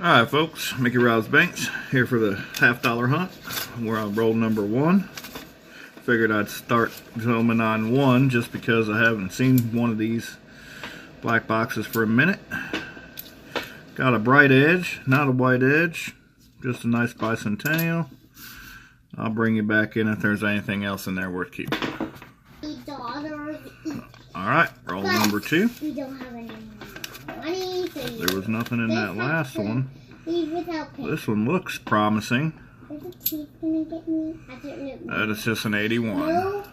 Alright folks, Mickey Rouse Banks here for the $50 hunt. We're on roll number 1. Figured I'd start filming on 1 just because I haven't seen one of these black boxes for a minute. Got a bright edge, not a white edge, just a nice bicentennial. I'll bring you back in if there's anything else in there worth keeping. Alright, roll number 2. We don't have any money. So there was nothing in that last one. This one looks promising. That is just an 81.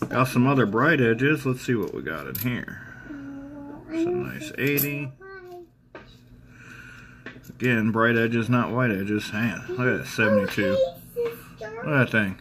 Got some other bright edges. Let's see what we got in here. Some nice 80. Again, bright edges, not white edges. Man, look at that 72. Look at that thing.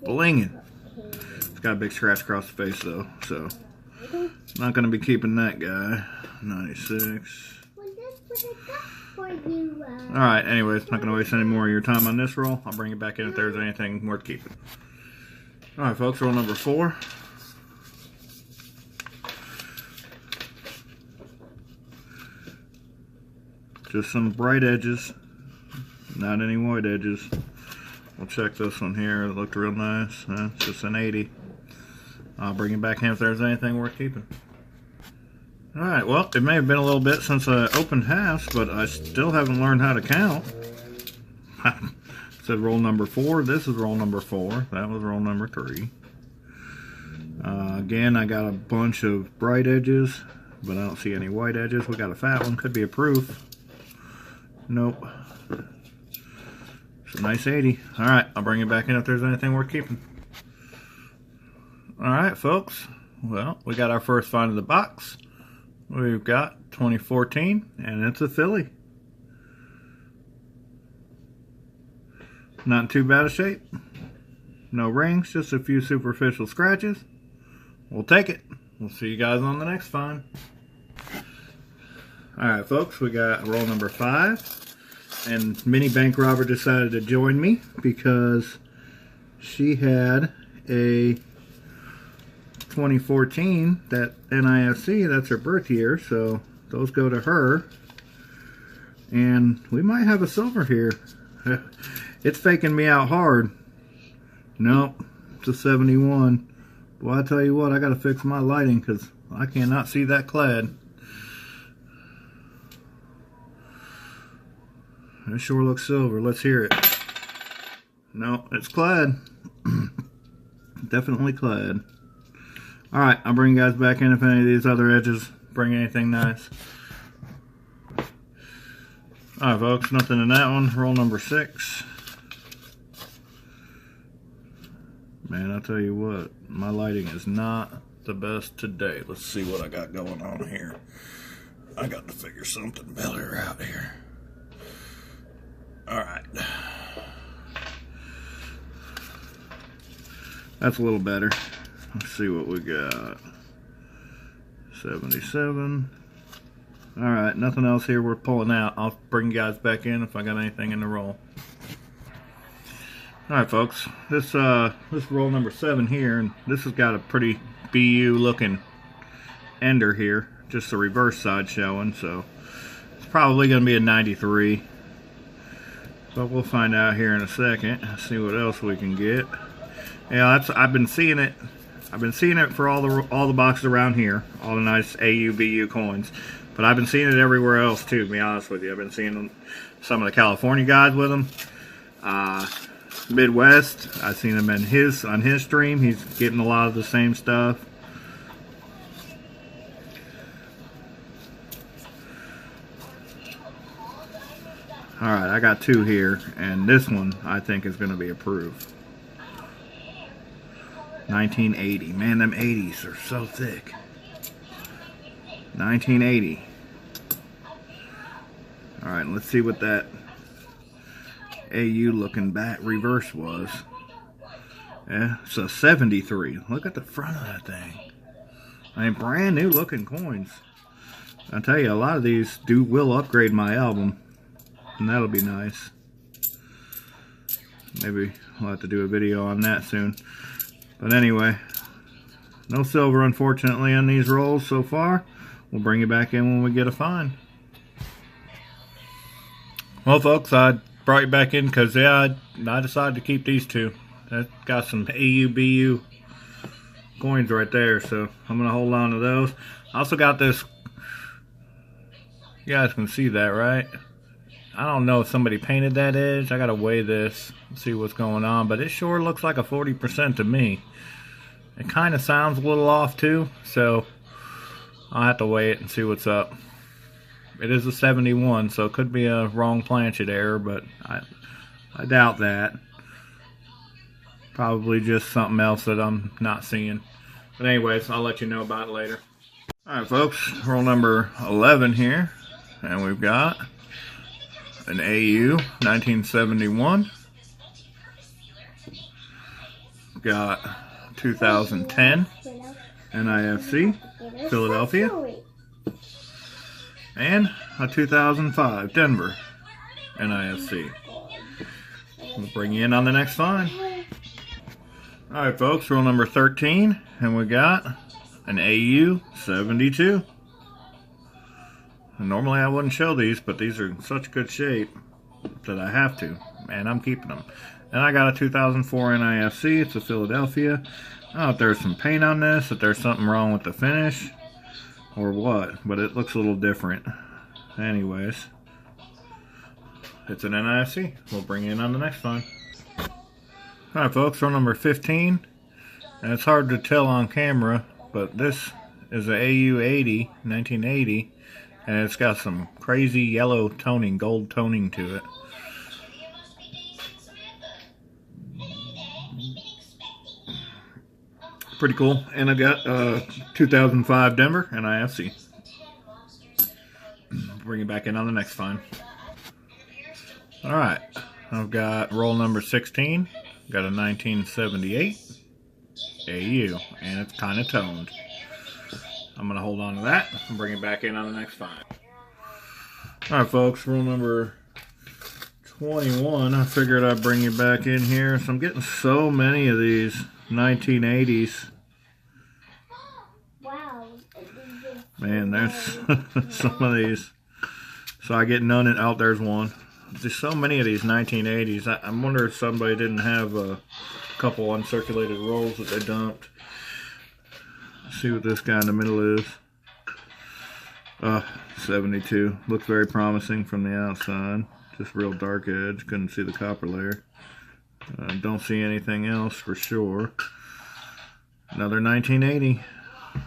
Blinging. It's got a big scratch across the face though, so not going to be keeping that guy. 96. Alright, anyways, not going to waste any more of your time on this roll. I'll bring it back in if there's anything worth keeping. Alright folks, roll number 4. Just some bright edges, not any white edges. We'll check this one here. It looked real nice. It's just an 80. I'll bring it back in if there's anything worth keeping. Alright, well, it may have been a little bit since I opened halves, but I still haven't learned how to count. Said roll number 4. This is roll number 4. That was roll number 3. Again, I got a bunch of bright edges, but I don't see any white edges. We got a fat one. Could be a proof. Nope. It's a nice 80. Alright, I'll bring it back in if there's anything worth keeping. Alright, folks. Well, we got our first find of the box. We've got 2014, and it's a filly. Not in too bad a shape. No rings, just a few superficial scratches. We'll take it. We'll see you guys on the next find. Alright folks, we got roll number 5. And Mini Bank Robber decided to join me because she had a 2014, that NISC, that's her birth year, so those go to her. And we might have a silver here. It's faking me out hard. Nope, it's a 71. Well, I tell you what, I gotta fix my lighting because I cannot see that clad. It sure looks silver. Let's hear it. No, it's clad. Definitely clad. Alright, I'll bring you guys back in if any of these other edges bring anything nice. Alright folks, nothing in that one. Roll number 6. Man, I'll tell you what, my lighting is not the best today. Let's see what I got going on here. I got to figure something better out here. Alright. That's a little better. Let's see what we got. 77. Alright, nothing else here worth pulling out. I'll bring you guys back in if I got anything in the roll. Alright folks, this roll number 7 here, and this has got a pretty BU looking ender here. Just the reverse side showing, so it's probably going to be a 93. But we'll find out here in a second. See what else we can get. Yeah, I've been seeing it. I've been seeing it for all the boxes around here, all the nice AU, BU coins. But I've been seeing it everywhere else too, to be honest with you. I've been seeing some of the California guys with them. Midwest, I've seen him on his stream. He's getting a lot of the same stuff. Alright, I got 2 here, and this one I think is going to be approved. 1980. Man, them 80s are so thick. 1980. Alright, let's see what that AU looking back reverse was. Yeah, it's a 73. Look at the front of that thing. I mean, brand new looking coins. I tell you, a lot of these will upgrade my album, and that'll be nice. Maybe we'll have to do a video on that soon. But anyway, no silver unfortunately on these rolls so far. We'll bring you back in when we get a find. Well, folks, I brought you back in because, yeah, I decided to keep these two. That got some AUBU coins right there, so I'm going to hold on to those. I also got this. You guys can see that, right? I don't know if somebody painted that edge. I got to weigh this and see what's going on, but it sure looks like a 40% to me. It kind of sounds a little off, too, so I'll have to weigh it and see what's up. It is a 71, so it could be a wrong planchet error, but I doubt that. Probably just something else that I'm not seeing. But anyways, I'll let you know about it later. Alright folks, roll number 11 here. And we've got an AU 1971. Got 2010 NIFC Philadelphia. And a 2005 Denver NIFC. We'll bring you in on the next find. Alright folks, roll number 13, and we got an AU 72. And normally I wouldn't show these, but these are in such good shape that I have to, and I'm keeping them. And I got a 2004 NIFC, it's a Philadelphia. I don't know if there's some paint on this, if there's something wrong with the finish, or what, but it looks a little different. Anyways, it's an NIFC. We'll bring you in on the next one. Alright folks, roll number 15. And it's hard to tell on camera, but this is a AU 80, 1980. And it's got some crazy yellow toning, gold toning to it. Pretty cool. And I got 2005 Denver NIFC. Bring it back in on the next find. Alright, I've got roll number 16. Got a 1978 AU, and it's kind of toned. I'm going to hold on to that and bring it back in on the next find. Alright folks, roll number 21. I figured I'd bring you back in here. So I'm getting so many of these 1980s. Wow. Man, there's some of these. So I get none in, out there's one. There's so many of these 1980s. I wonder if somebody didn't have a couple uncirculated rolls that they dumped. Let's see what this guy in the middle is. 72. Looks very promising from the outside. Just real dark edge. Couldn't see the copper layer. Don't see anything else for sure. Another 1980.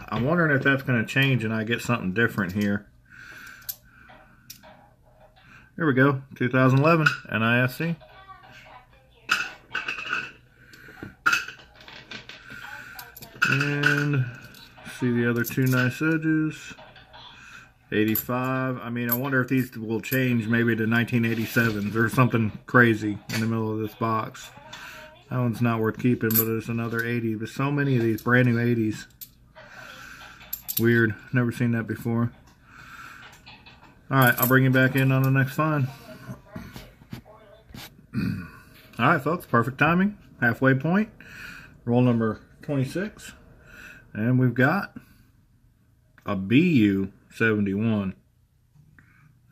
I'm wondering if that's going to change and I get something different here. Here we go, 2011 NIFC. And see the other two nice edges. 85. I mean, I wonder if these will change maybe to 1987s or something crazy in the middle of this box. That one's not worth keeping, but there's another 80. There's so many of these brand new 80s. Weird. Never seen that before. Alright, I'll bring you back in on the next find. Alright folks, perfect timing. Halfway point. Roll number 26. And we've got a BU 71.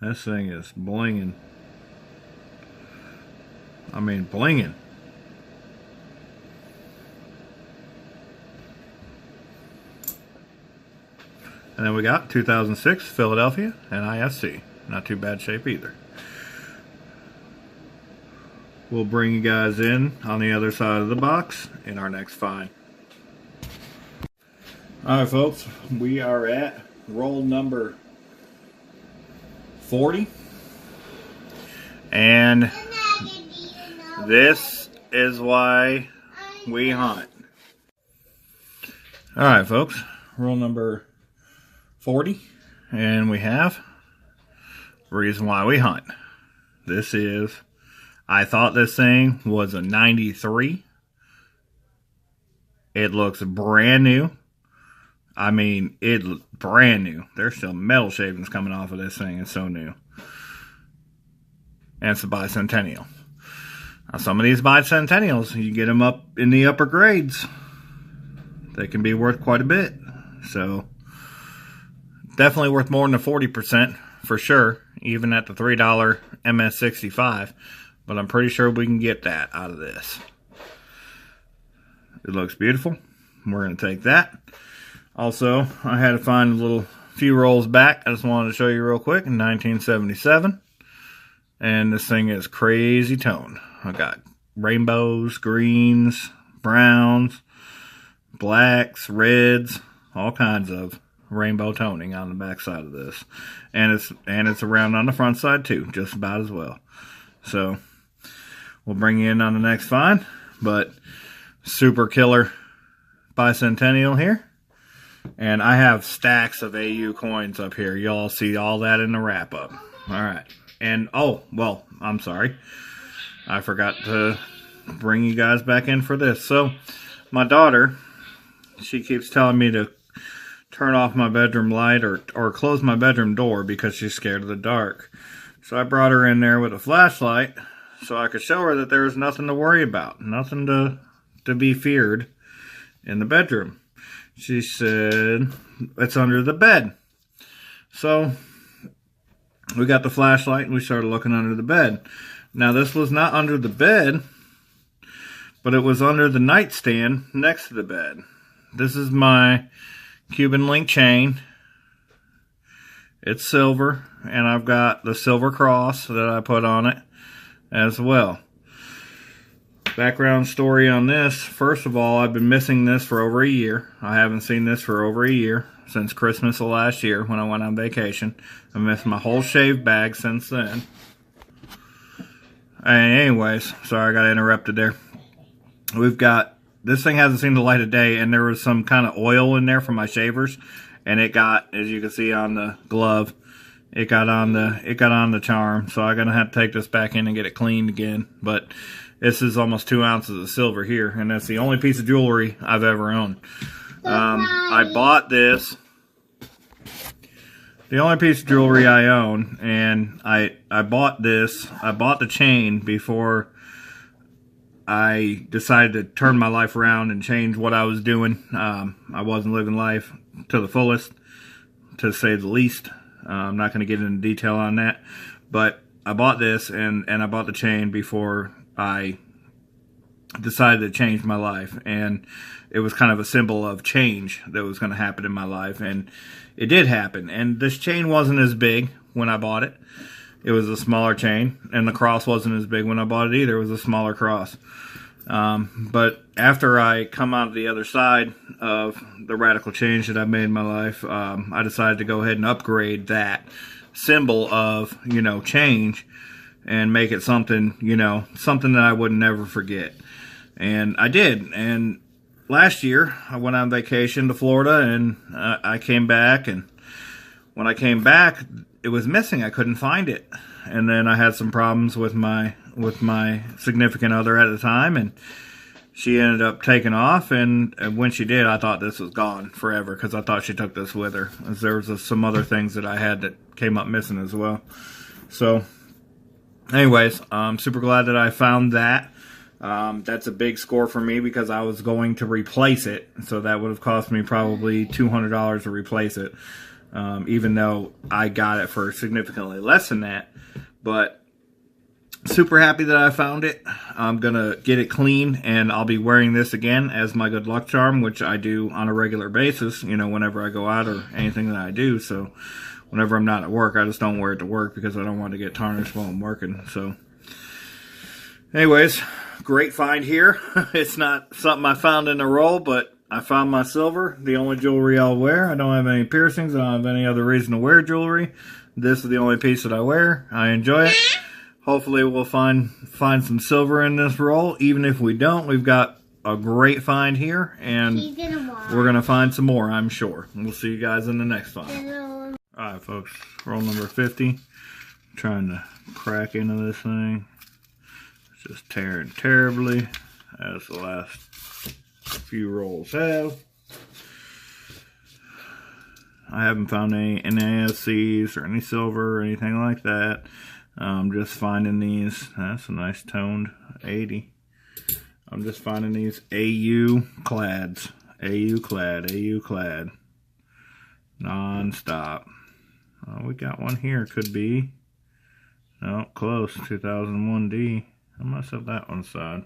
This thing is blinging. I mean, blinging. And then we got 2006 Philadelphia NIFC. Not too bad shape either. We'll bring you guys in on the other side of the box in our next find. Alright folks, we are at roll number 40. And this is why we hunt. Alright folks, roll number 40, and we have reason why we hunt. This is, I thought this thing was a 93. It looks brand new. I mean, it's brand new. There's still metal shavings coming off of this thing. It's so new. And it's a bicentennial. Now, some of these bicentennials, you get them up in the upper grades, they can be worth quite a bit. So definitely worth more than the 40% for sure. even at the $3 MS65. But I'm pretty sure we can get that out of this. It looks beautiful. We're going to take that. Also, I had to find a little few rolls back. I just wanted to show you real quick. In 1977. And this thing is crazy toned. I got rainbows, greens, browns, blacks, reds, all kinds of rainbow toning on the back side of this. And it's around on the front side too, just about as well. So we'll bring you in on the next find, but super killer bicentennial here. And I have stacks of AU coins up here. Y'all see all that in the wrap up. All right. And oh, well, I'm sorry. I forgot to bring you guys back in for this. So my daughter, she keeps telling me to turn off my bedroom light or close my bedroom door because she's scared of the dark. So I brought her in there with a flashlight so I could show her that there was nothing to worry about, nothing to be feared in the bedroom. She said, it's under the bed. So we got the flashlight and we started looking under the bed. Now this was not under the bed, but it was under the nightstand next to the bed. This is my Cuban link chain. It's silver, and I've got the silver cross that I put on it as well. Background story on this. First of all, I've been missing this for over a year. I haven't seen this for over a year, since Christmas of last year when I went on vacation. I missed my whole shave bag since then. Anyways, sorry I got interrupted there. We've got, this thing hasn't seen the light of day, and there was some kind of oil in there from my shavers, and it got, as you can see on the glove, it got on the charm. So I'm gonna have to take this back in and get it cleaned again. But this is almost 2 ounces of silver here, and that's the only piece of jewelry I've ever owned. I bought this. The only piece of jewelry I own, and I bought this. I bought the chain before I decided to turn my life around and change what I was doing. I wasn't living life to the fullest, to say the least. I'm not going to get into detail on that, but I bought this and I bought the chain before I decided to change my life, and it was kind of a symbol of change that was going to happen in my life, and it did happen. And this chain wasn't as big when I bought it. It was a smaller chain, and the cross wasn't as big when I bought it either. It was a smaller cross. But after I come out of the other side of the radical change that I've made in my life, I decided to go ahead and upgrade that symbol of, change and make it something, something that I would never forget. And I did. And last year, I went on vacation to Florida, and I came back, and when I came back, it was missing. I couldn't find it. And then I had some problems with my significant other at the time, and she ended up taking off, and when she did, I thought this was gone forever, because I thought she took this with her. There was some other things that I had that came up missing as well. So anyways, I'm super glad that I found that. That's a big score for me because I was going to replace it, so that would have cost me probably $200 to replace it, even though I got it for significantly less than that. But super happy that I found it. I'm gonna get it clean, and I'll be wearing this again as my good luck charm, which I do on a regular basis, whenever I go out or anything that I do. So whenever I'm not at work, I just don't wear it to work because I don't want to get tarnished while I'm working. So anyways, great find here. It's not something I found in a roll, but I found my silver, the only jewelry I'll wear. I don't have any piercings. I don't have any other reason to wear jewelry. This is the only piece that I wear. I enjoy it. Hopefully we'll find some silver in this roll. Even if we don't, we've got a great find here, and we're going to find some more, I'm sure. We'll see you guys in the next find. Alright folks, roll number 50. I'm trying to crack into this thing. It's just tearing terribly, as the last few rolls have. I haven't found any NASCs or any silver or anything like that. Just finding these. That's a nice toned 80. I'm just finding these AU clads. AU clad. Non-stop. We got one here. Could be No, close. 2001D. I must have that one aside.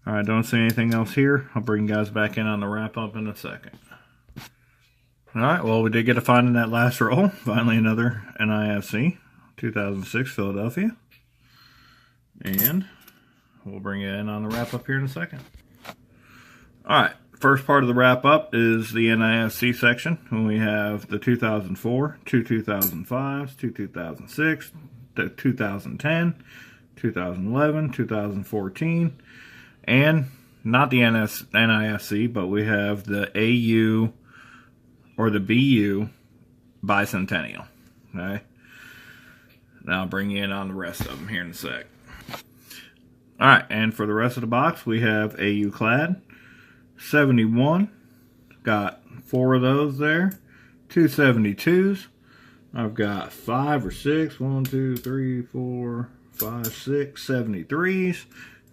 Alright, don't see anything else here. I'll bring you guys back in on the wrap up in a second. Alright, well, we did get a find in that last roll. Finally, another NIFC 2006 Philadelphia. And we'll bring you in on the wrap up here in a second. Alright, first part of the wrap up is the NIFC section. When we have the 2004, two 2005s, two 2006, the 2010, 2011, 2014, and not the NIFC, but we have the AU or the BU Bicentennial. Okay. Now I'll bring you in on the rest of them here in a sec. Alright, and for the rest of the box, we have AU Clad 71. Got 4 of those there. 272s. I've got 5 or 6. 1, 2, 3, 4, 5, 6. 73s.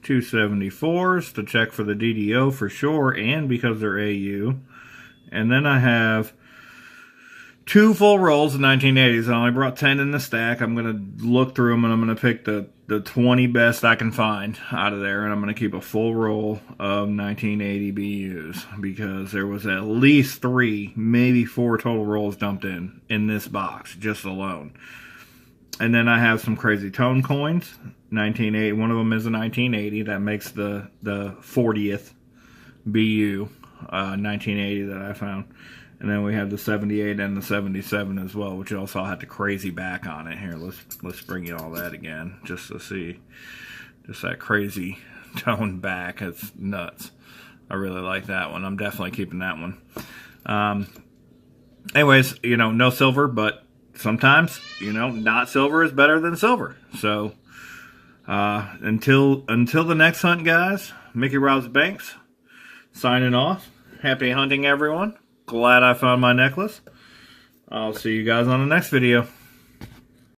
274s to check for the DDO for sure, and because they're AU. And then I have 2 full rolls of 1980s. I only brought 10 in the stack. I'm going to look through them and I'm going to pick the 20 best I can find out of there. And I'm going to keep a full roll of 1980 BUs because there was at least 3, maybe 4 total rolls dumped in this box, just alone. And then I have some crazy tone coins. 1980. One of them is a 1980. That makes the 40th BU 1980 that I found. And then we have the 78 and the 77 as well, which also had the crazy back on it. Here, let's bring you all that again, just to see. Just that crazy tone back. It's nuts. I really like that one. I'm definitely keeping that one. Anyways, you know, no silver, but sometimes, you know, not silver is better than silver. So, until the next hunt, guys, Mickey Robs Banks signing off. Happy hunting, everyone. Glad I found my necklace. I'll see you guys on the next video.